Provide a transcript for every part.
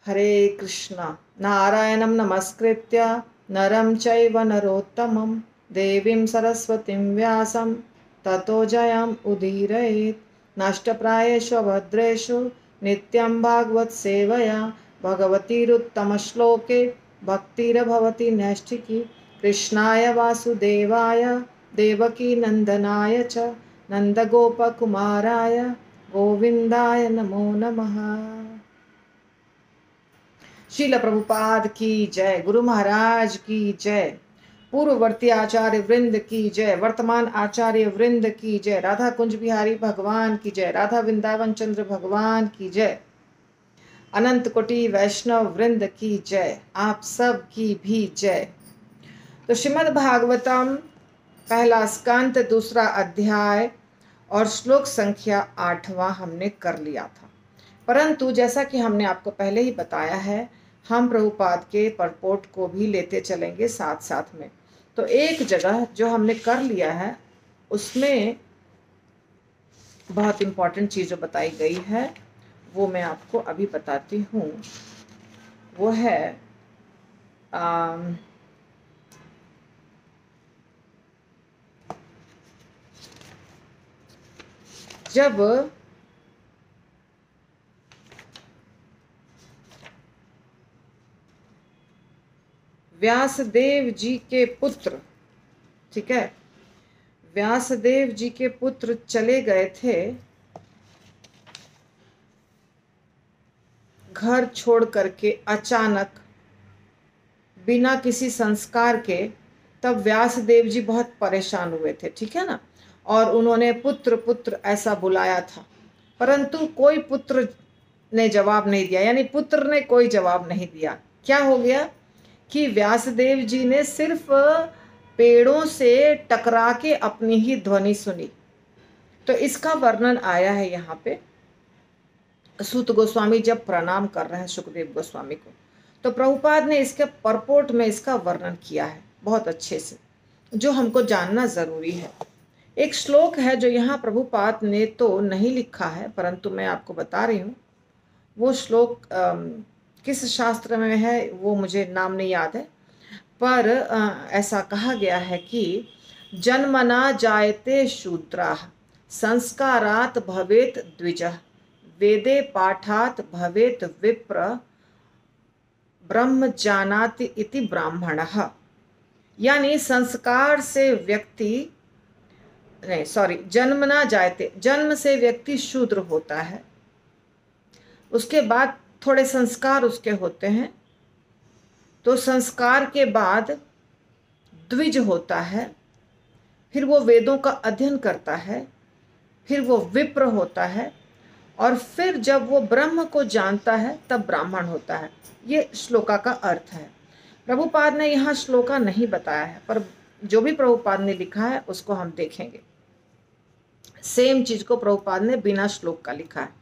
हरे कृष्ण। नारायणं नमस्कृत्य नरं चैव नरोत्तमं देवीं सरस्वतीं व्यासं ततो जयम् उदीरयेत्। नष्टप्रायेषु भद्रेषु नित्यं भागवत सेवया भगवतीरुत्तमश्लोके भक्तिर्भवति नैष्ठिकी। कृष्णाय वासुदेवाय देवकी नंदनाय च नंदगोपकुमाराय गोविंदाय नमो नमः। श्रील प्रभुपाद की जय। गुरु महाराज की जय। पूर्ववर्ती आचार्य वृंद की जय। वर्तमान आचार्य वृंद की जय। राधा कुंज बिहारी भगवान की जय। राधा वृंदावन चंद्र भगवान की जय। अनंत कोटि वैष्णव वृंद की जय। आप सब की भी जय। तो श्रीमद् भागवतम पहला स्कंद दूसरा अध्याय और श्लोक संख्या 8वां हमने कर लिया था, परंतु जैसा कि हमने आपको पहले ही बताया है, हम प्रभुपाद के परपोर्ट को भी लेते चलेंगे साथ साथ में। तो एक जगह जो हमने कर लिया है उसमें बहुत इंपॉर्टेंट चीज़ जो बताई गई है वो मैं आपको अभी बताती हूँ। वो है जब व्यासदेव जी के पुत्र, ठीक है, व्यासदेव जी के पुत्र चले गए थे घर छोड़ करके अचानक बिना किसी संस्कार के, तब व्यासदेव जी बहुत परेशान हुए थे, ठीक है ना। और उन्होंने पुत्र पुत्र ऐसा बुलाया था, परंतु कोई पुत्र ने जवाब नहीं दिया, यानी पुत्र ने कोई जवाब नहीं दिया। क्या हो गया कि व्यासदेव जी ने सिर्फ पेड़ों से टकरा के अपनी ही ध्वनि सुनी। तो इसका वर्णन आया है यहाँ पे। सूत गोस्वामी जब प्रणाम कर रहे हैं सुखदेव गोस्वामी को, तो प्रभुपाद ने इसके परपोर्ट में इसका वर्णन किया है बहुत अच्छे से, जो हमको जानना जरूरी है। एक श्लोक है जो यहाँ प्रभुपाद ने तो नहीं लिखा है, परंतु मैं आपको बता रही हूँ। वो श्लोक किस शास्त्र में है वो मुझे नाम नहीं याद है, पर ऐसा कहा गया है कि जन्मना जायते शूद्राः संस्कारात् भवेत द्विजः वेदे पाठात् भवेत विप्र ब्रह्म जानाति इति ब्राह्मणः। यानी संस्कार से व्यक्ति नहीं, सॉरी, जन्मना जायते, जन्म से व्यक्ति शूद्र होता है, उसके बाद थोड़े संस्कार उसके होते हैं, तो संस्कार के बाद द्विज होता है, फिर वो वेदों का अध्ययन करता है, फिर वो विप्र होता है, और फिर जब वो ब्रह्म को जानता है तब ब्राह्मण होता है। ये श्लोका का अर्थ है। प्रभुपाद ने यहाँ श्लोका नहीं बताया है, पर जो भी प्रभुपाद ने लिखा है उसको हम देखेंगे। सेम चीज को प्रभुपाद ने बिना श्लोक का लिखा है।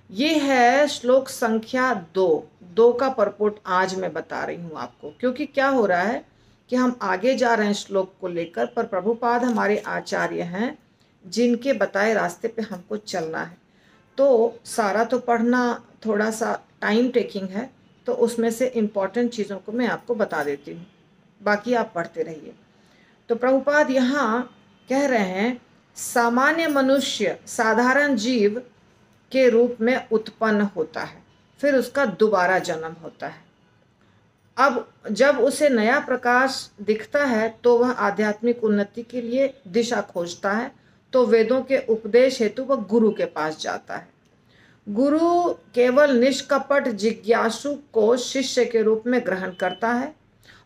ये है श्लोक संख्या 2 का परपोर्ट आज मैं बता रही हूँ आपको, क्योंकि क्या हो रहा है कि हम आगे जा रहे हैं श्लोक को लेकर, पर प्रभुपाद हमारे आचार्य हैं जिनके बताए रास्ते पे हमको चलना है। तो सारा तो पढ़ना थोड़ा सा टाइम टेकिंग है, तो उसमें से इम्पॉर्टेंट चीज़ों को मैं आपको बता देती हूँ, बाकी आप पढ़ते रहिए। तो प्रभुपाद यहाँ कह रहे हैं सामान्य मनुष्य साधारण जीव के रूप में उत्पन्न होता है, फिर उसका दोबारा जन्म होता है। अब जब उसे नया प्रकाश दिखता है तो वह आध्यात्मिक उन्नति के लिए दिशा खोजता है, तो वेदों के उपदेश हेतु वह गुरु के पास जाता है। गुरु केवल निष्कपट जिज्ञासु को शिष्य के रूप में ग्रहण करता है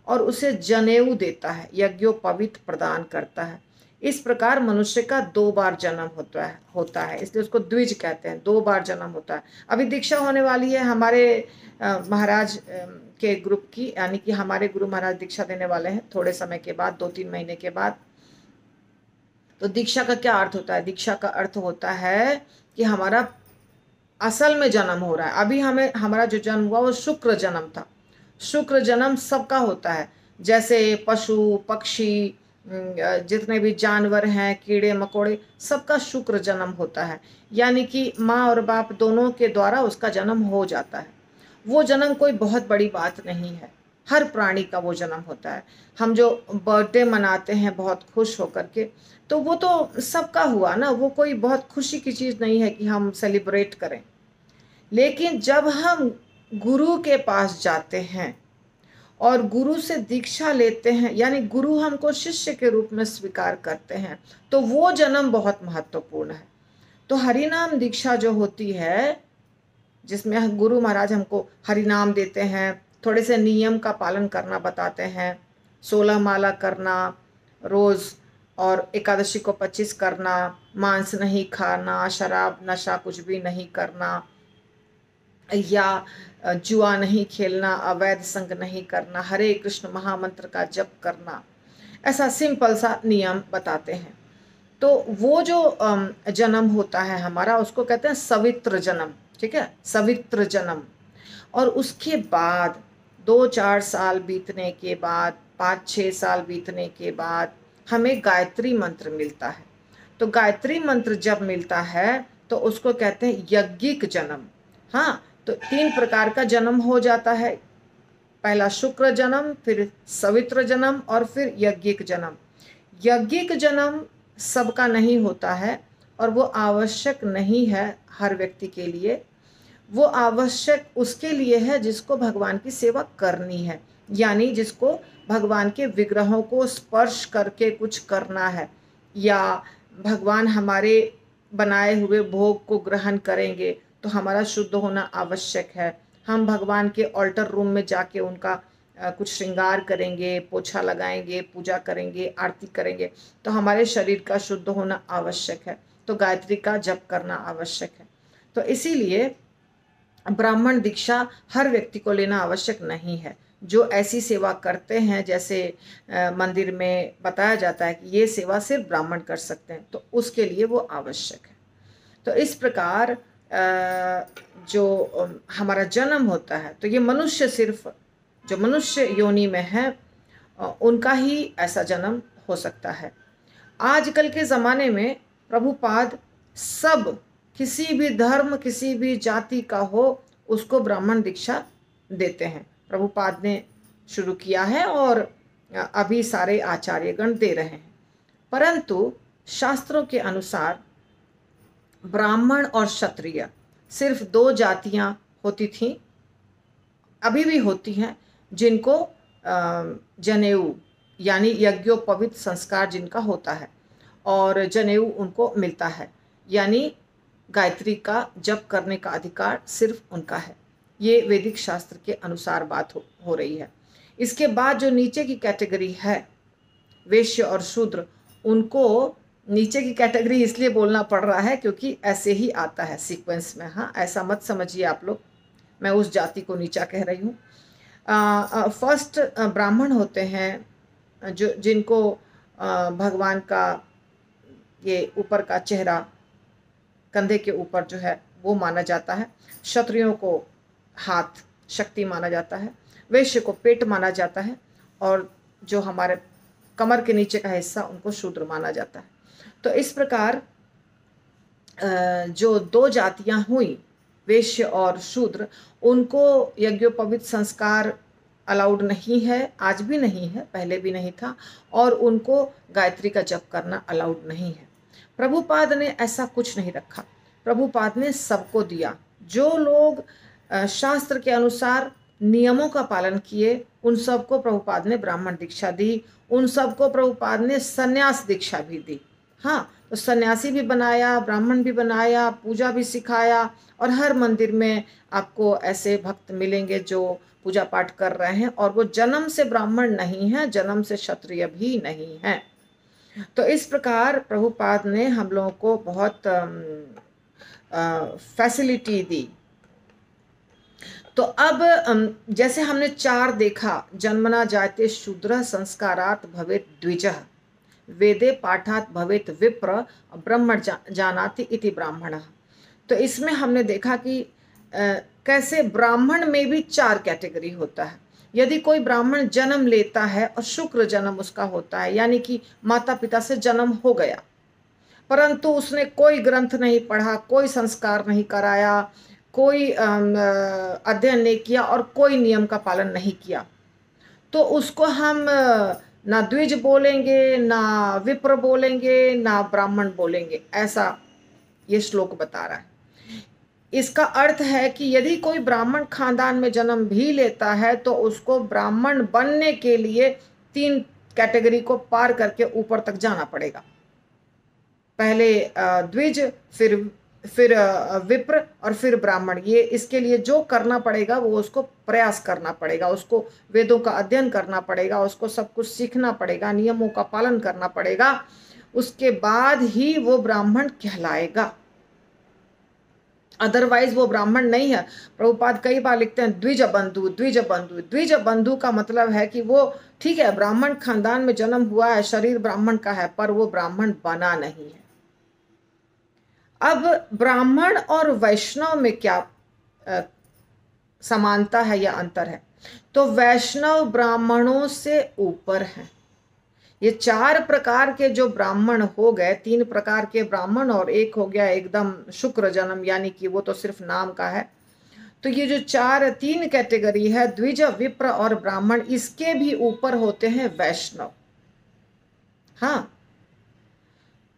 और उसे जनेऊ देता है, यज्ञोपवीत प्रदान करता है। इस प्रकार मनुष्य का 2 बार जन्म होता है, इसलिए उसको द्विज कहते हैं, 2 बार जन्म होता है। अभी दीक्षा होने वाली है हमारे महाराज के ग्रुप की, यानी कि हमारे गुरु महाराज दीक्षा देने वाले हैं थोड़े समय के बाद, 2-3 महीने के बाद। तो दीक्षा का क्या अर्थ होता है? दीक्षा का अर्थ होता है कि हमारा असल में जन्म हो रहा है। अभी हमारा जो जन्म हुआ वो शुक्र जन्म था। शुक्र जन्म सबका होता है, जैसे पशु पक्षी जितने भी जानवर हैं, कीड़े मकोड़े, सबका शुक्र जन्म होता है, यानी कि माँ और बाप दोनों के द्वारा उसका जन्म हो जाता है। वो जन्म कोई बहुत बड़ी बात नहीं है। हर प्राणी का वो जन्म होता है। हम जो बर्थडे मनाते हैं बहुत खुश होकर के, तो वो तो सबका हुआ ना, वो कोई बहुत खुशी की चीज़ नहीं है कि हम सेलिब्रेट करें। लेकिन जब हम गुरु के पास जाते हैं और गुरु से दीक्षा लेते हैं, यानी गुरु हमको शिष्य के रूप में स्वीकार करते हैं, तो वो जन्म बहुत महत्वपूर्ण है। तो हरिनाम दीक्षा जो होती है, जिसमें गुरु महाराज हमको हरिनाम देते हैं, थोड़े से नियम का पालन करना बताते हैं, 16 माला करना रोज़, और एकादशी को 25 करना, मांस नहीं खाना, शराब नशा कुछ भी नहीं करना, या जुआ नहीं खेलना, अवैध संग नहीं करना, हरे कृष्ण महामंत्र का जप करना, ऐसा सिंपल सा नियम बताते हैं। तो वो जो जन्म होता है हमारा, उसको कहते हैं सवित्र जन्म। ठीक है, सवित्र जन्म। और उसके बाद 2-4 साल बीतने के बाद, 5-6 साल बीतने के बाद हमें गायत्री मंत्र मिलता है। तो गायत्री मंत्र जब मिलता है तो उसको कहते हैं यज्ञिक जन्म। हाँ, तो 3 प्रकार का जन्म हो जाता है। पहला शुक्र जन्म, फिर सवित्र जन्म, और फिर यज्ञिक जन्म। यज्ञिक जन्म सबका नहीं होता है, और वो आवश्यक नहीं है हर व्यक्ति के लिए। वो आवश्यक उसके लिए है जिसको भगवान की सेवा करनी है, यानी जिसको भगवान के विग्रहों को स्पर्श करके कुछ करना है, या भगवान हमारे बनाए हुए भोग को ग्रहण करेंगे तो हमारा शुद्ध होना आवश्यक है। हम भगवान के ऑल्टर रूम में जाके उनका कुछ श्रृंगार करेंगे, पोछा लगाएंगे, पूजा करेंगे, आरती करेंगे, तो हमारे शरीर का शुद्ध होना आवश्यक है। तो गायत्री का जप करना आवश्यक है। तो इसीलिए ब्राह्मण दीक्षा हर व्यक्ति को लेना आवश्यक नहीं है। जो ऐसी सेवा करते हैं, जैसे मंदिर में बताया जाता है कि ये सेवा सिर्फ ब्राह्मण कर सकते हैं, तो उसके लिए वो आवश्यक है। तो इस प्रकार जो हमारा जन्म होता है, तो ये मनुष्य, सिर्फ जो मनुष्य योनि में है उनका ही ऐसा जन्म हो सकता है। आजकल के ज़माने में प्रभुपाद सब, किसी भी धर्म, किसी भी जाति का हो, उसको ब्राह्मण दीक्षा देते हैं। प्रभुपाद ने शुरू किया है और अभी सारे आचार्यगण दे रहे हैं। परंतु शास्त्रों के अनुसार ब्राह्मण और क्षत्रिय सिर्फ 2 जातियां होती थीं, अभी भी होती हैं, जिनको जनेऊ यानी यज्ञोपवीत संस्कार जिनका होता है, और जनेऊ उनको मिलता है, यानी गायत्री का जप करने का अधिकार सिर्फ उनका है। ये वैदिक शास्त्र के अनुसार बात हो रही है। इसके बाद जो नीचे की कैटेगरी है, वैश्य और शूद्र, उनको नीचे की कैटेगरी इसलिए बोलना पड़ रहा है क्योंकि ऐसे ही आता है सीक्वेंस में। हाँ, ऐसा मत समझिए आप लोग, मैं उस जाति को नीचा कह रही हूँ। फर्स्ट ब्राह्मण होते हैं जो जिनको भगवान का ये ऊपर का चेहरा, कंधे के ऊपर जो है वो माना जाता है। क्षत्रियों को हाथ शक्ति माना जाता है, वैश्य को पेट माना जाता है, और जो हमारे कमर के नीचे का हिस्सा उनको शूद्र माना जाता है। तो इस प्रकार जो 2 जातियां हुई, वैश्य और शूद्र, उनको यज्ञोपवीत संस्कार अलाउड नहीं है, आज भी नहीं है, पहले भी नहीं था, और उनको गायत्री का जप करना अलाउड नहीं है। प्रभुपाद ने ऐसा कुछ नहीं रखा। प्रभुपाद ने सबको दिया। जो लोग शास्त्र के अनुसार नियमों का पालन किए, उन सबको प्रभुपाद ने ब्राह्मण दीक्षा दी। उन सबको प्रभुपाद ने संन्यास दीक्षा भी दी। हाँ, तो सन्यासी भी बनाया, ब्राह्मण भी बनाया, पूजा भी सिखाया, और हर मंदिर में आपको ऐसे भक्त मिलेंगे जो पूजा पाठ कर रहे हैं, और वो जन्म से ब्राह्मण नहीं है, जन्म से क्षत्रिय भी नहीं है। तो इस प्रकार प्रभुपाद ने हम लोगों को बहुत फैसिलिटी दी। तो अब जैसे हमने 4 देखा, जन्मना जायते शूद्र, संस्कारात् भवेत् द्विजः, वेदे पाठात् भवेत् विप्र, ब्रह्मण जानाति इति ब्राह्मणः। तो इसमें हमने देखा कि कैसे ब्राह्मण में भी 4 कैटेगरी होता है। यदि कोई ब्राह्मण जन्म लेता है और शुक्र जन्म उसका होता है, यानी कि माता पिता से जन्म हो गया, परंतु उसने कोई ग्रंथ नहीं पढ़ा, कोई संस्कार नहीं कराया, कोई अध्ययन नहीं किया और कोई नियम का पालन नहीं किया, तो उसको हम ना द्विज बोलेंगे, ना विप्र बोलेंगे, ना ब्राह्मण बोलेंगे। ऐसा ये श्लोक बता रहा है। इसका अर्थ है कि यदि कोई ब्राह्मण खानदान में जन्म भी लेता है तो उसको ब्राह्मण बनने के लिए 3 कैटेगरी को पार करके ऊपर तक जाना पड़ेगा। पहले द्विज, फिर विप्र और फिर ब्राह्मण। ये इसके लिए जो करना पड़ेगा वो उसको प्रयास करना पड़ेगा, उसको वेदों का अध्ययन करना पड़ेगा, उसको सब कुछ सीखना पड़ेगा, नियमों का पालन करना पड़ेगा, उसके बाद ही वो ब्राह्मण कहलाएगा। अदरवाइज वो ब्राह्मण नहीं है। प्रभुपाद कई बार लिखते हैं द्विज बंधु, द्विज बंधु। द्विज बंधु का मतलब है कि वो ठीक है, ब्राह्मण खानदान में जन्म हुआ है, शरीर ब्राह्मण का है, पर वो ब्राह्मण बना नहीं है। अब ब्राह्मण और वैष्णव में क्या समानता है या अंतर है? तो वैष्णव ब्राह्मणों से ऊपर है। ये 4 प्रकार के जो ब्राह्मण हो गए, 3 प्रकार के ब्राह्मण और एक हो गया एकदम शुक्र जन्म, यानी कि वो तो सिर्फ नाम का है। तो ये जो 3 कैटेगरी है, द्विज, विप्र और ब्राह्मण, इसके भी ऊपर होते हैं वैष्णव। हाँ,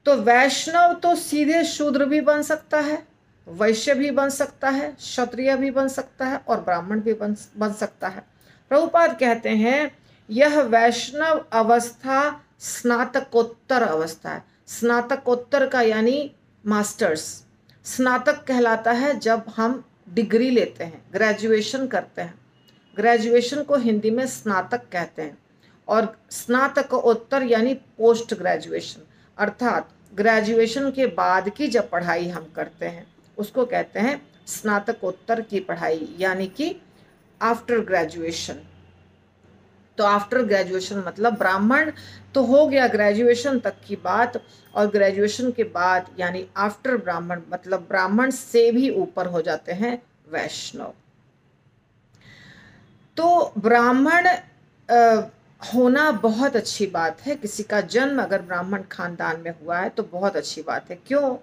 तो वैष्णव तो सीधे शूद्र भी बन सकता है, वैश्य भी बन सकता है, क्षत्रिय भी बन सकता है और ब्राह्मण भी बन सकता है। प्रभुपाद कहते हैं यह वैष्णव अवस्था स्नातकोत्तर अवस्था है। स्नातकोत्तर का यानी मास्टर्स। स्नातक कहलाता है जब हम डिग्री लेते हैं, ग्रेजुएशन करते हैं। ग्रेजुएशन को हिंदी में स्नातक कहते हैं। और स्नातकोत्तर यानी पोस्ट ग्रेजुएशन, अर्थात ग्रेजुएशन के बाद की जब पढ़ाई हम करते हैं उसको कहते हैं स्नातकोत्तर की पढ़ाई, यानी कि आफ्टर ग्रेजुएशन। तो आफ्टर ग्रेजुएशन मतलब ब्राह्मण तो हो गया ग्रेजुएशन तक की बात, और ग्रेजुएशन के बाद यानी आफ्टर ब्राह्मण मतलब ब्राह्मण से भी ऊपर हो जाते हैं वैष्णव। तो ब्राह्मण होना बहुत अच्छी बात है। किसी का जन्म अगर ब्राह्मण खानदान में हुआ है तो बहुत अच्छी बात है। क्यों?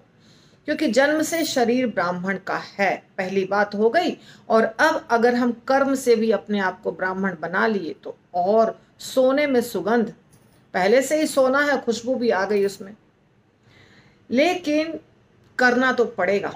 क्योंकि जन्म से शरीर ब्राह्मण का है, पहली बात हो गई। और अब अगर हम कर्म से भी अपने आप को ब्राह्मण बना लिए तो और सोने में सुगंध, पहले से ही सोना है, खुशबू भी आ गई उसमें। लेकिन करना तो पड़ेगा,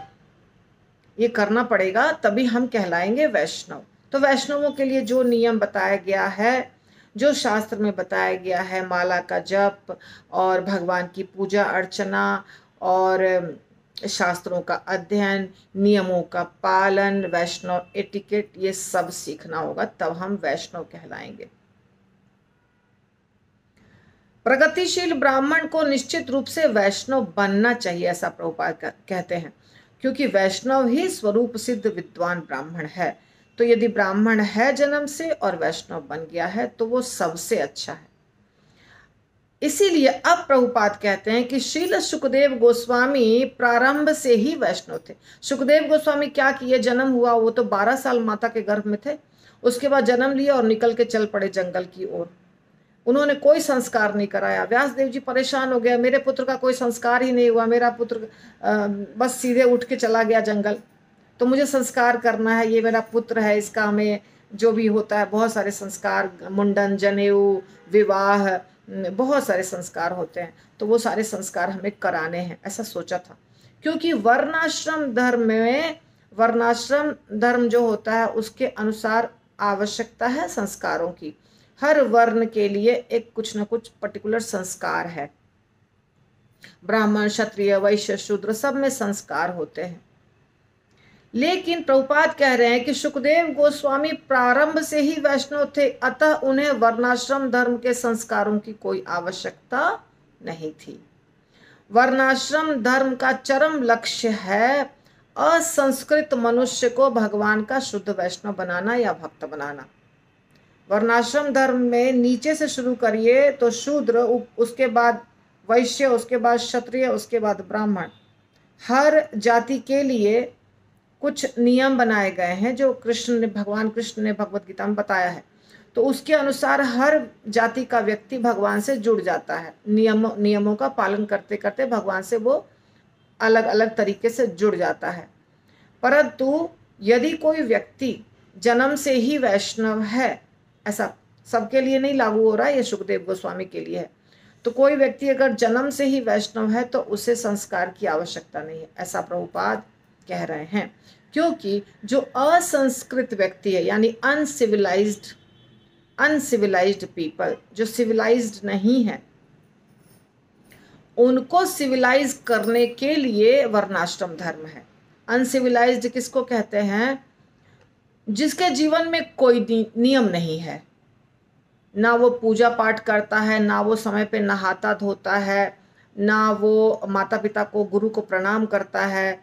ये करना पड़ेगा, तभी हम कहलाएंगे वैष्णव। तो वैष्णवों के लिए जो नियम बताया गया है, जो शास्त्र में बताया गया है, माला का जप और भगवान की पूजा अर्चना और शास्त्रों का अध्ययन, नियमों का पालन, वैष्णव एटिकेट, ये सब सीखना होगा, तब हम वैष्णव कहलाएंगे। प्रगतिशील ब्राह्मण को निश्चित रूप से वैष्णव बनना चाहिए, ऐसा प्रभुपाद कहते हैं, क्योंकि वैष्णव ही स्वरूप सिद्ध विद्वान ब्राह्मण है। तो यदि ब्राह्मण है जन्म से और वैष्णव बन गया है तो वो सबसे अच्छा है। इसीलिए अब प्रभुपाद कहते हैं कि श्रील सुखदेव गोस्वामी प्रारंभ से ही वैष्णव थे। सुखदेव गोस्वामी क्या किए, जन्म हुआ वो तो 12 साल माता के गर्भ में थे, उसके बाद जन्म लिया और निकल के चल पड़े जंगल की ओर। उन्होंने कोई संस्कार नहीं कराया। व्यास देव जी परेशान हो गया, मेरे पुत्र का कोई संस्कार ही नहीं हुआ, मेरा पुत्र बस सीधे उठ के चला गया जंगल, तो मुझे संस्कार करना है, ये मेरा पुत्र है, इसका हमें जो भी होता है बहुत सारे संस्कार, मुंडन, जनेऊ, विवाह, बहुत सारे संस्कार होते हैं, तो वो सारे संस्कार हमें कराने हैं, ऐसा सोचा था। क्योंकि वर्णाश्रम धर्म में, वर्णाश्रम धर्म जो होता है उसके अनुसार आवश्यकता है संस्कारों की। हर वर्ण के लिए एक कुछ न कुछ पर्टिकुलर संस्कार है। ब्राह्मण, क्षत्रिय, वैश्य, शूद्र सब में संस्कार होते हैं। लेकिन प्रभुपाद कह रहे हैं कि सुखदेव गोस्वामी प्रारंभ से ही वैष्णव थे, अतः उन्हें वर्णाश्रम धर्म के संस्कारों की कोई आवश्यकता नहीं थी। वर्णाश्रम धर्म का चरम लक्ष्य है असंस्कृत मनुष्य को भगवान का शुद्ध वैष्णव बनाना या भक्त बनाना। वर्णाश्रम धर्म में नीचे से शुरू करिए तो शूद्र, उसके बाद वैश्य, उसके बाद क्षत्रिय, उसके बाद ब्राह्मण। हर जाति के लिए कुछ नियम बनाए गए हैं जो भगवान कृष्ण ने भगवत गीता में बताया है। तो उसके अनुसार हर जाति का व्यक्ति भगवान से जुड़ जाता है। नियमों का पालन करते करते भगवान से वो अलग अलग तरीके से जुड़ जाता है। परंतु यदि कोई व्यक्ति जन्म से ही वैष्णव है, ऐसा सबके लिए नहीं लागू हो रहा है, ये सुखदेव गोस्वामी के लिए है, तो कोई व्यक्ति अगर जन्म से ही वैष्णव है तो उसे संस्कार की आवश्यकता नहीं है, ऐसा प्रभुपाद कह रहे हैं। क्योंकि जो असंस्कृत व्यक्ति है, यानी अनसिविलाइज्ड पीपल, जो सिविलाइज्ड नहीं है, उनको सिविलाइज करने के लिए वर्णाश्रम धर्म है। अनसिविलाइज्ड किसको कहते हैं? जिसके जीवन में कोई नियम नहीं है, ना वो पूजा पाठ करता है, ना वो समय पे नहाता धोता है, ना वो माता पिता को गुरु को प्रणाम करता है,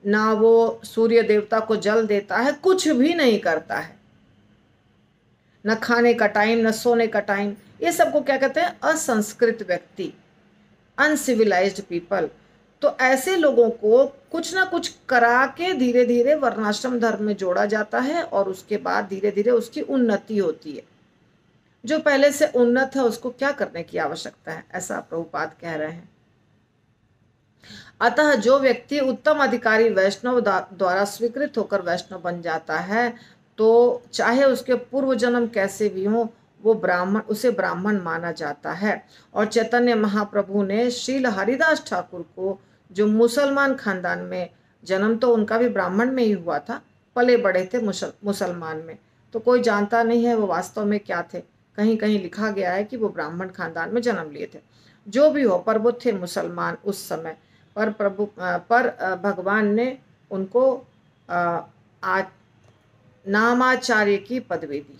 ना वो सूर्य देवता को जल देता है, कुछ भी नहीं करता है, न खाने का टाइम, न सोने का टाइम। ये सबको क्या कहते हैं? असंस्कृत व्यक्ति, अनसिविलाइज्ड पीपल। तो ऐसे लोगों को कुछ ना कुछ करा के धीरे धीरे वर्णाश्रम धर्म में जोड़ा जाता है और उसके बाद धीरे धीरे उसकी उन्नति होती है। जो पहले से उन्नत है उसको क्या करने की आवश्यकता है, ऐसा प्रभुपाद कह रहे हैं। अतः जो व्यक्ति उत्तम अधिकारी वैष्णव द्वारा स्वीकृत होकर वैष्णव बन जाता है, तो चाहे उसके पूर्व जन्म कैसे भी हो, वो ब्राह्मण, उसे ब्राह्मण माना जाता है। और चैतन्य महाप्रभु ने श्रील हरिदास ठाकुर को, जो मुसलमान खानदान में, जन्म तो उनका भी ब्राह्मण में ही हुआ था, पले बड़े थे मुसलमान में, तो कोई जानता नहीं है वो वास्तव में क्या थे। कहीं कहीं लिखा गया है कि वो ब्राह्मण खानदान में जन्म लिए थे। जो भी हो, पर वो थे मुसलमान उस समय। पर भगवान ने उनको नामाचार्य की पदवी दी।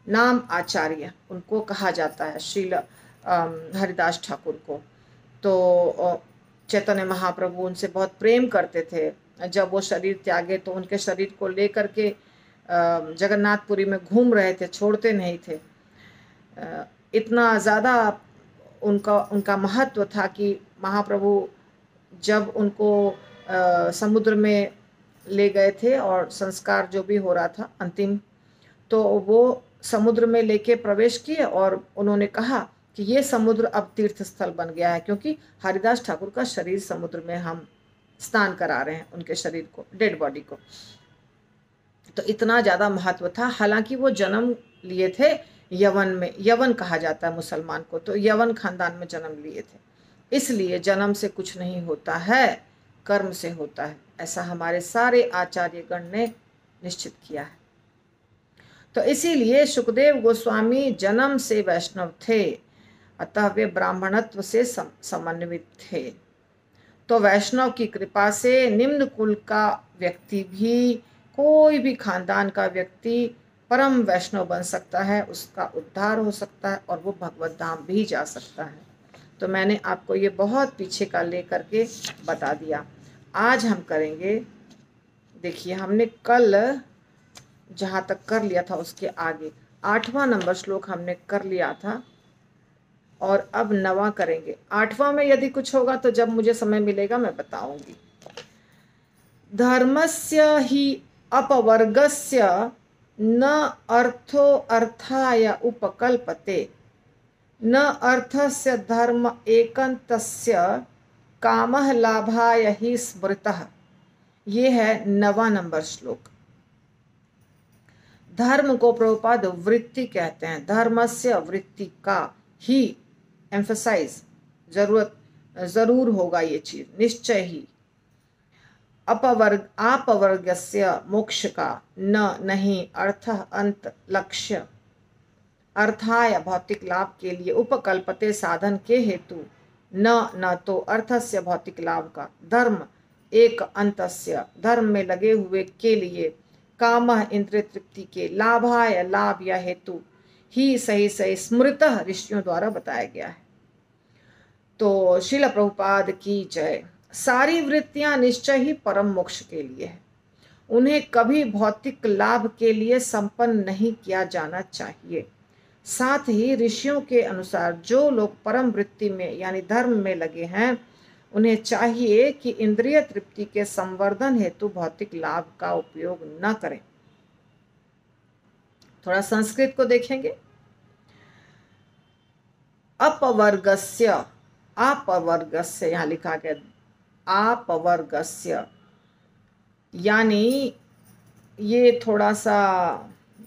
नाम आचार्य उनको कहा जाता है, श्रील हरिदास ठाकुर को। तो चैतन्य महाप्रभु उनसे बहुत प्रेम करते थे। जब वो शरीर त्यागे तो उनके शरीर को लेकर के जगन्नाथपुरी में घूम रहे थे, छोड़ते नहीं थे। इतना ज़्यादा उनका महत्व था कि महाप्रभु जब उनको समुद्र में ले गए थे और संस्कार जो भी हो रहा था अंतिम, तो वो समुद्र में लेके प्रवेश किए और उन्होंने कहा कि ये समुद्र अब तीर्थ स्थल बन गया है, क्योंकि हरिदास ठाकुर का शरीर समुद्र में हम स्नान करा रहे हैं, उनके शरीर को, डेड बॉडी को। तो इतना ज़्यादा महत्व था। हालांकि वो जन्म लिए थे यवन में, यवन कहा जाता है मुसलमान को, तो यवन खानदान में जन्म लिए थे। इसलिए जन्म से कुछ नहीं होता है, कर्म से होता है, ऐसा हमारे सारे आचार्यगण ने निश्चित किया है। तो इसीलिए सुखदेव गोस्वामी जन्म से वैष्णव थे, अतः वे ब्राह्मणत्व से समन्वित थे। तो वैष्णव की कृपा से निम्न कुल का व्यक्ति भी, कोई भी खानदान का व्यक्ति परम वैष्णव बन सकता है, उसका उद्धार हो सकता है और वो भगवत धाम भी जा सकता है। तो मैंने आपको ये बहुत पीछे का ले करके बता दिया। आज हम करेंगे, देखिए हमने कल जहाँ तक कर लिया था उसके आगे 8वां नंबर श्लोक हमने कर लिया था और अब 9वां करेंगे। 8वां में यदि कुछ होगा तो जब मुझे समय मिलेगा मैं बताऊंगी। धर्मस्य हि अपवर्गस्य न अर्थो अर्थाय उपकल्पते, न अर्थस्य धर्म एकंतस्य कामः लाभाय हि स्मृतः। ये है 9वां नंबर श्लोक। धर्म को प्रभुपाद वृत्ति कहते हैं। धर्मस्य, वृत्ति का, ही एम्फसाइज, जरूर होगा ये चीज, निश्चय ही। अपवर्गस्य, मोक्ष का, न नहीं, अर्थ अंत, लक्ष्य, अर्थाय भौतिक लाभ के लिए, उपकल्पते साधन के हेतु, न तो अर्थस्य भौतिक लाभ का, धर्म एक अंतस्य धर्म में लगे हुए के लिए, काम इंद्रिय तृप्ति के, लाभाय लाभ या हेतु ही सही सही स्मृतः ऋषियों द्वारा बताया गया है। तो श्रील प्रभुपाद की जय। सारी वृत्तियां निश्चय ही परम मोक्ष के लिए है, उन्हें कभी भौतिक लाभ के लिए संपन्न नहीं किया जाना चाहिए। साथ ही ऋषियों के अनुसार जो लोग परम वृत्ति में यानी धर्म में लगे हैं, उन्हें चाहिए कि इंद्रिय तृप्ति के संवर्धन हेतु भौतिक लाभ का उपयोग न करें। थोड़ा संस्कृत को देखेंगे। अपवर्गस्य, अपवर्गस्य यहाँ लिखा गया, अपवर्गस्य यानी ये थोड़ा सा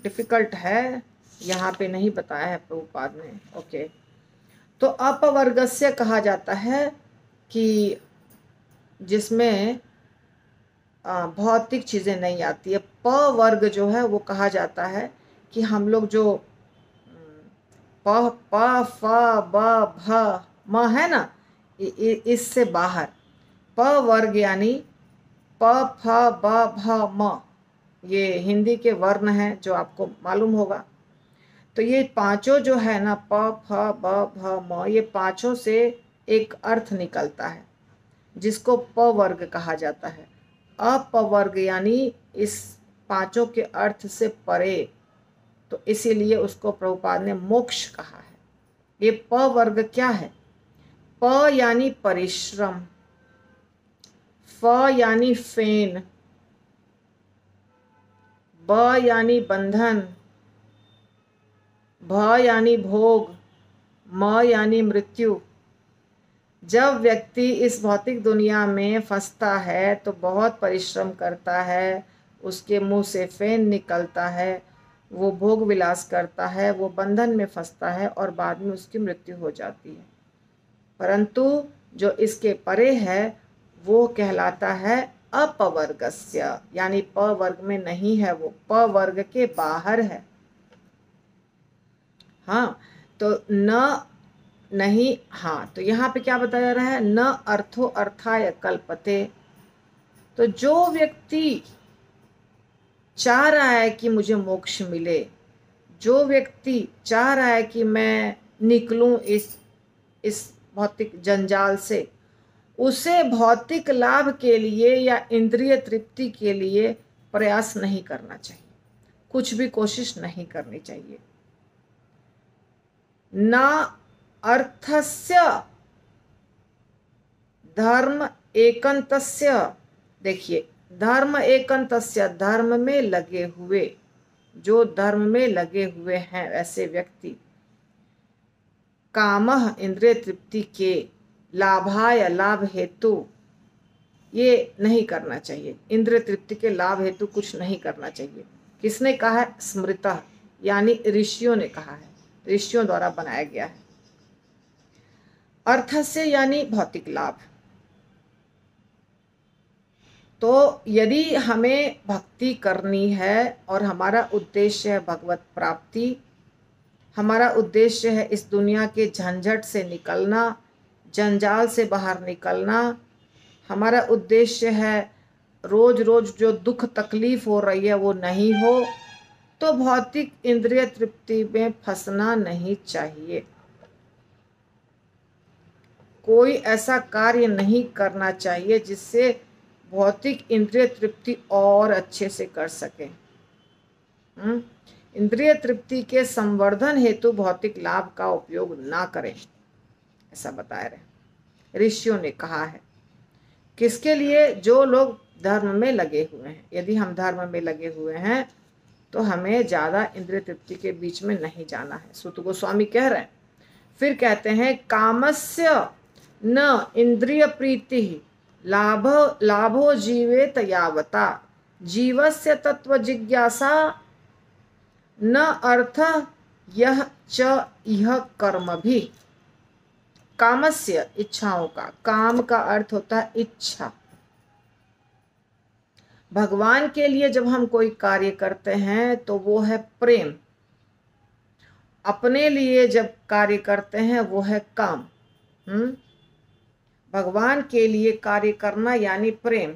डिफ़िकल्ट है, यहाँ पे नहीं बताया है प्रभुपाद ने। ओके, तो अपवर्गस्य कहा जाता है कि जिसमें भौतिक चीज़ें नहीं आती है। प वर्ग जो है वो कहा जाता है कि हम लोग जो प प फ ब भ म है ना, इससे बाहर प वर्ग यानी प फ ब भ म, ये हिंदी के वर्ण हैं जो आपको मालूम होगा। तो ये पांचों जो है ना, प फ ब भ म, ये पांचों से एक अर्थ निकलता है जिसको प वर्ग कहा जाता है। अपवर्ग यानी इस पांचों के अर्थ से परे, तो इसीलिए उसको प्रभुपाद ने मोक्ष कहा है। ये प वर्ग क्या है? प यानी परिश्रम, फ यानी फेन, ब यानी बंधन, भ यानी भोग, म यानी मृत्यु। जब व्यक्ति इस भौतिक दुनिया में फंसता है तो बहुत परिश्रम करता है, उसके मुंह से फेन निकलता है, वो भोग विलास करता है, वो बंधन में फंसता है और बाद में उसकी मृत्यु हो जाती है। परंतु जो इसके परे है वो कहलाता है अपवर्गस्य, यानी प वर्ग में नहीं है, वो प वर्ग के बाहर है। हाँ, तो न नहीं, हाँ, तो यहाँ पे क्या बताया रहा है? न अर्थो अर्थाय कल्पते। तो जो व्यक्ति चाह रहा है कि मुझे मोक्ष मिले, जो व्यक्ति चाह रहा है कि मैं निकलूं इस भौतिक जंजाल से, उसे भौतिक लाभ के लिए या इंद्रिय तृप्ति के लिए प्रयास नहीं करना चाहिए, कुछ भी कोशिश नहीं करनी चाहिए। ना अर्थस्य धर्म एकंतस्य, देखिए, धर्म एकंतस्य, धर्म में लगे हुए, जो धर्म में लगे हुए हैं ऐसे व्यक्ति, कामः इंद्रिय तृप्ति के, लाभाय लाभ हेतु, ये नहीं करना चाहिए। इंद्रिय तृप्ति के लाभ हेतु कुछ नहीं करना चाहिए। किसने कहा है? स्मृतः, यानी ऋषियों ने कहा है, ऋषियों द्वारा बनाया गया है। अर्थस्य यानी भौतिक लाभ। तो यदि हमें भक्ति करनी है और हमारा उद्देश्य है भगवत प्राप्ति, हमारा उद्देश्य है इस दुनिया के झंझट से निकलना, जंजाल से बाहर निकलना, हमारा उद्देश्य है रोज रोज जो दुख तकलीफ हो रही है वो नहीं हो, तो भौतिक इंद्रिय तृप्ति में फंसना नहीं चाहिए। कोई ऐसा कार्य नहीं करना चाहिए जिससे भौतिक इंद्रिय तृप्ति और अच्छे से कर सके। इंद्रिय तृप्ति के संवर्धन हेतु भौतिक लाभ का उपयोग ना करें, ऐसा बताया रहे, ऋषियों ने कहा है। किसके लिए? जो लोग धर्म में लगे हुए हैं। यदि हम धर्म में लगे हुए हैं तो हमें ज्यादा इंद्रिय तृप्ति के बीच में नहीं जाना है, सूत गोस्वामी कह रहे हैं। फिर कहते हैं कामस्य न इंद्रिय प्रीति लाभो जीवेत यावता, जीवस्य तत्व जिज्ञासा न अर्थ यह च यह कर्म भी। कामस्य, इच्छाओं का, काम का अर्थ होता है इच्छा। भगवान के लिए जब हम कोई कार्य करते हैं तो वो है प्रेम, अपने लिए जब कार्य करते हैं वो है काम। भगवान के लिए कार्य करना यानी प्रेम,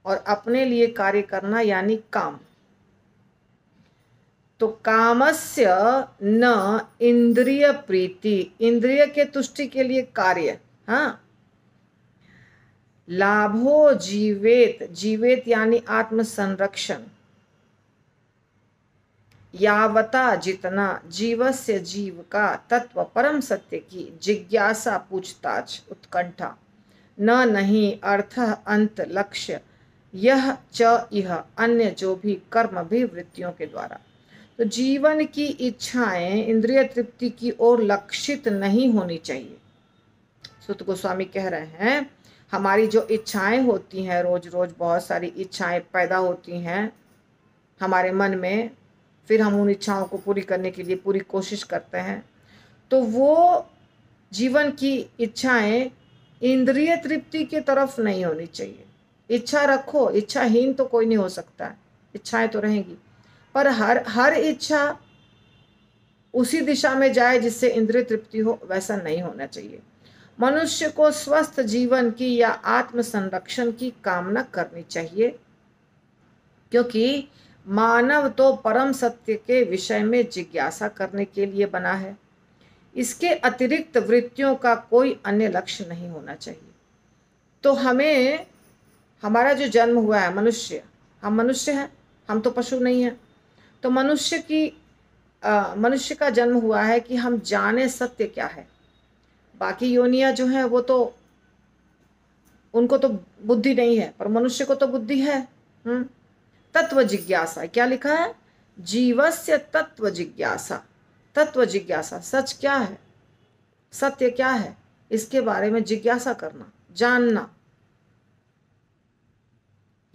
और अपने लिए कार्य करना यानी काम। तो कामस्य न इंद्रिय प्रीति, इंद्रिय के तुष्टि के लिए कार्य। हाँ, लाभो जीवेत, जीवेत यानी आत्म संरक्षण, यावता जितना, जीवस्य जीव का, तत्व परम सत्य की जिज्ञासा, पूछताछ, उत्कंठा, न नहीं, अर्थ अंत, लक्ष्य, यह च यह, अन्य जो भी कर्म भी वृत्तियों के द्वारा। तो जीवन की इच्छाएं इंद्रिय तृप्ति की ओर लक्षित नहीं होनी चाहिए। सुत गोस्वामी कह रहे हैं हमारी जो इच्छाएं होती हैं, रोज रोज बहुत सारी इच्छाएं पैदा होती हैं हमारे मन में, फिर हम उन इच्छाओं को पूरी करने के लिए पूरी कोशिश करते हैं, तो वो जीवन की इच्छाएं इंद्रिय तृप्ति की तरफ नहीं होनी चाहिए। इच्छा रखो, इच्छाहीन तो कोई नहीं हो सकता है, इच्छाएं तो रहेंगी, पर हर इच्छा उसी दिशा में जाए जिससे इंद्रिय तृप्ति हो, वैसा नहीं होना चाहिए। मनुष्य को स्वस्थ जीवन की या आत्म संरक्षण की कामना करनी चाहिए, क्योंकि मानव तो परम सत्य के विषय में जिज्ञासा करने के लिए बना है। इसके अतिरिक्त वृत्तियों का कोई अन्य लक्ष्य नहीं होना चाहिए। तो हमें, हमारा जो जन्म हुआ है मनुष्य, हम मनुष्य हैं, हम तो पशु नहीं हैं, तो मनुष्य का जन्म हुआ है कि हम जाने सत्य क्या है। बाकी योनियां जो हैं वो तो, उनको तो बुद्धि नहीं है, पर मनुष्य को तो बुद्धि है। तत्व जिज्ञासा, क्या लिखा है? जीवस्य तत्व जिज्ञासा। तत्व जिज्ञासा, सच क्या है, सत्य क्या है, इसके बारे में जिज्ञासा करना, जानना,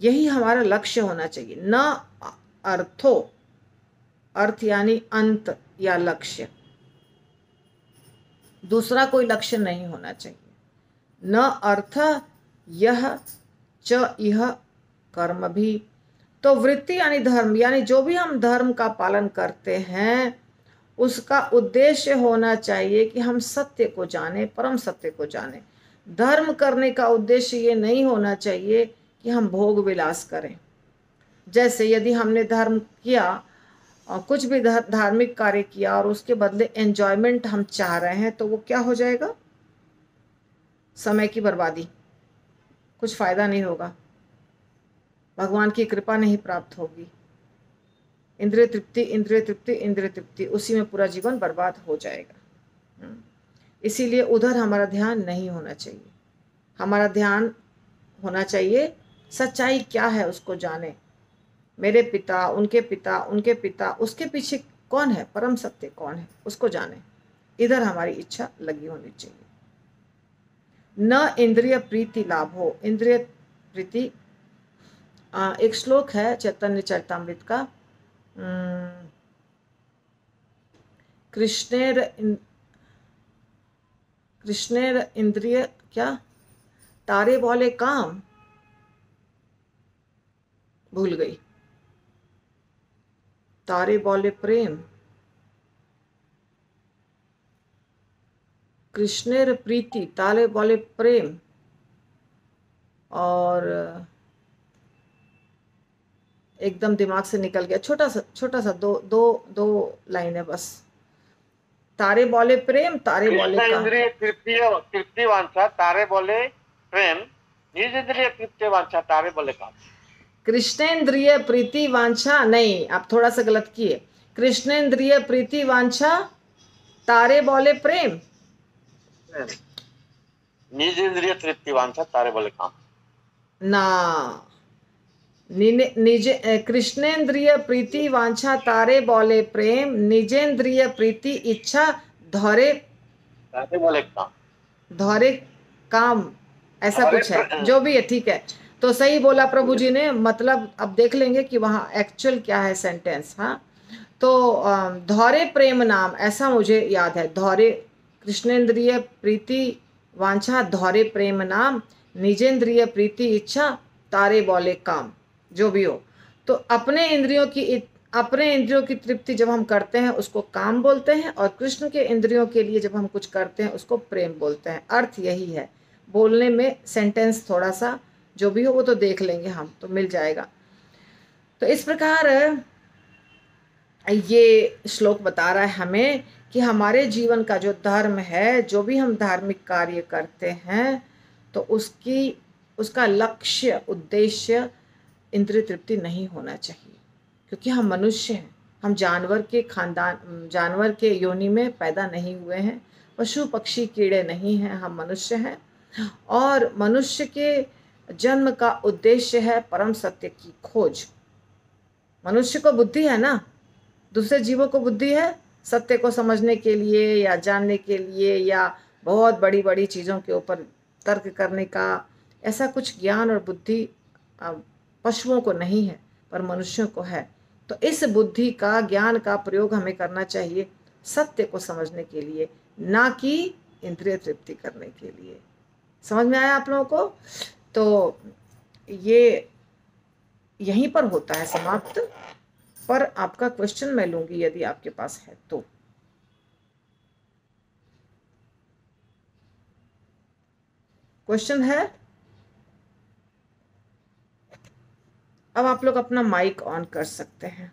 यही हमारा लक्ष्य होना चाहिए। न अर्थो, अर्थ यानी अंत या लक्ष्य, दूसरा कोई लक्ष्य नहीं होना चाहिए। न अर्थ यह च इह कर्म भी। तो वृत्ति यानी धर्म, यानी जो भी हम धर्म का पालन करते हैं उसका उद्देश्य होना चाहिए कि हम सत्य को जाने, परम सत्य को जाने। धर्म करने का उद्देश्य ये नहीं होना चाहिए कि हम भोग विलास करें। जैसे यदि हमने धर्म किया और कुछ भी धार्मिक कार्य किया और उसके बदले एंजॉयमेंट हम चाह रहे हैं, तो वो क्या हो जाएगा? समय की बर्बादी, कुछ फायदा नहीं होगा, भगवान की कृपा नहीं प्राप्त होगी। इंद्रिय तृप्ति, इंद्रिय तृप्ति, इंद्रिय तृप्ति, उसी में पूरा जीवन बर्बाद हो जाएगा। इसीलिए उधर हमारा ध्यान नहीं होना चाहिए। हमारा ध्यान होना चाहिए सच्चाई क्या है उसको जाने। मेरे पिता, उनके पिता, उनके पिता, उसके पीछे कौन है, परम सत्य कौन है, उसको जाने। इधर हमारी इच्छा लगी होनी चाहिए। न इंद्रिय प्रीति लाभ हो। इंद्रिय प्रीति, एक श्लोक है चैतन्य चरितामृत का, कृष्णेर इंद्रिय क्या, तारे बोले काम, भूल गई, तारे बोले प्रेम, कृष्णेर प्रीति, तारे बोले प्रेम, और एकदम दिमाग से निकल गया, छोटा सा दो लाइन है बस। तारे बोले प्रेम, तारे बोले काम। इंद्रिय तृप्ति वांछा, तारे बोले प्रेम, निज इंद्रिय तृप्ति वांछा, तारे बोले काम। कृष्णेन्द्रिय प्रीति वांछा नहीं, आप थोड़ा सा गलत किए। कृष्णेन्द्रिय प्रीति वांछा, तारे बोले प्रेम, निज इंद्रिय तृप्ति वांछा, तारे बोले काम ना। निज कृष्णेन्द्रिय प्रीति वांछा, तारे बोले प्रेम, निजेन्द्रिय प्रीति इच्छा, धौरे बोले काम, धौरे काम, ऐसा कुछ है, जो भी है ठीक है। तो सही बोला प्रभु जी ने, मतलब अब देख लेंगे कि वहाँ एक्चुअल क्या है सेंटेंस। हाँ, तो धौरे प्रेम नाम, ऐसा मुझे याद है। धौरे, कृष्णेन्द्रिय प्रीति वांछा, धौरे प्रेम नाम, निजेन्द्रिय प्रीति इच्छा, तारे बोले काम, जो भी हो। तो अपने इंद्रियों की तृप्ति जब हम करते हैं उसको काम बोलते हैं, और कृष्ण के इंद्रियों के लिए जब हम कुछ करते हैं उसको प्रेम बोलते हैं। अर्थ यही है, बोलने में सेंटेंस थोड़ा सा जो भी हो वो तो देख लेंगे हम, तो मिल जाएगा। तो इस प्रकार ये श्लोक बता रहा है हमें कि हमारे जीवन का जो धर्म है, जो भी हम धार्मिक कार्य करते हैं, तो उसका लक्ष्य, उद्देश्य इंद्रिय तृप्ति नहीं होना चाहिए, क्योंकि हम मनुष्य हैं। हम जानवर के खानदान, जानवर के योनि में पैदा नहीं हुए हैं, पशु पक्षी कीड़े नहीं हैं, हम मनुष्य हैं। और मनुष्य के जन्म का उद्देश्य है परम सत्य की खोज। मनुष्य को बुद्धि है ना, दूसरे जीवों को बुद्धि है सत्य को समझने के लिए या जानने के लिए, या बहुत बड़ी बड़ी चीज़ों के ऊपर तर्क करने का, ऐसा कुछ ज्ञान और बुद्धि पशुओं को नहीं है, पर मनुष्यों को है। तो इस बुद्धि का, ज्ञान का प्रयोग हमें करना चाहिए सत्य को समझने के लिए, ना कि इंद्रिय तृप्ति करने के लिए। समझ में आया आप लोगों को? तो ये यहीं पर होता है समाप्त, पर आपका क्वेश्चन मैं लूंगी यदि आपके पास है तो। क्वेश्चन है? अब आप लोग अपना माइक ऑन कर सकते हैं।